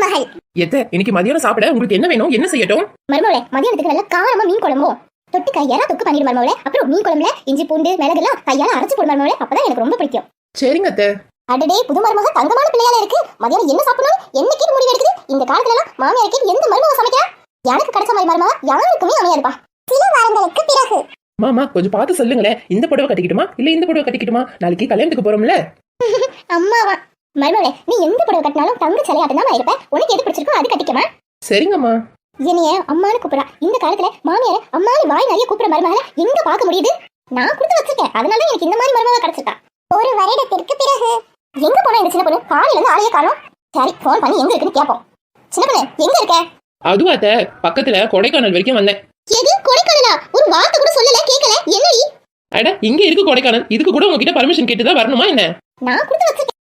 மருமகள். இன்னைக்கு மதியானம் சாப்பிட உங்களுக்கு என்ன வேணும்? என்ன செய்யட்டும்? மருமகளே, மதியானத்துக்கு நல்ல காரமா மீன் குழம்பும் தொட்டு கையால தொக்கு பண்ணிடு மருமகளே. அப்புறம் மீன் குழம்புல இஞ்சி பூண்டு மிளகுலாம் கையால அரைச்சு போடு மருமகளே. அப்பதான் எனக்கு ரொம்ப பிடிக்கும். சரிங்க அத்தை. அடடே, புது மருமக தங்கமான பிள்ளையால இருக்கு. மதியானம் என்ன சாப்பிடணும் என்னைக்கு முடிவு எடுக்குது? இந்த காலத்துல எல்லாம் மாமியாருக்கு எந்த மருமக சமைக்கிறா? எனக்கு கிடைச்ச மாதிரி மருமக யாருக்குமே அமையாதுப்பா. சில வாரங்களுக்கு பிறகு மாமா கொஞ்சம் பார்த்து சொல்லுங்களேன். இந்த புடவை கட்டிக்கிட்டுமா இல்ல இந்த புடவை கட்டிக்கிட்டுமா? நாளைக்கு கல்யாணத்துக்கு போறோம்ல. அம்மாவா? மருமகளே, நீ எந்த புடவை கட்டினாலும் தங்க சிலையாட்டம் தான் இருப்ப. உனக்கு எது பிடிச்சிருக்கோ அது கட்டிக்கமா. சரிங்கம்மா. என்னைய அம்மானு கூப்பிடா. இந்த காலத்துல மாமியார அம்மானு வாய் நிறைய கூப்பிட மருமகளை எங்க பார்க்க முடியுது? நான் கொடுத்து வச்சிருக்கேன். அதனால எனக்கு இந்த மாதிரி மருமக கிடைச்சிருக்கா. ஒரு வருடத்திற்கு பிறகு எங்க போனா இந்த சின்ன பொண்ணு? காலையில இருந்து ஆளையே காணோம். சரி, போன் பண்ணி எங்க இருக்குன்னு கேப்போம். சின்ன பொண்ணு எங்க இருக்க? அதுவா அத்தை, பக்கத்துல கொடைக்கானல் வரைக்கும் வந்தேன். எது கொடைக்கானலா? ஒரு வார்த்தை கூட சொல்லல, கேட்கல. என்னடி? அட, இங்க இருக்கு கொடைக்கானல். இதுக்கு கூட உங்ககிட்ட பர்மிஷன் கேட்டுதான் வரணுமா என்ன? நான் கொடுத்து வச்சிருக்கேன்.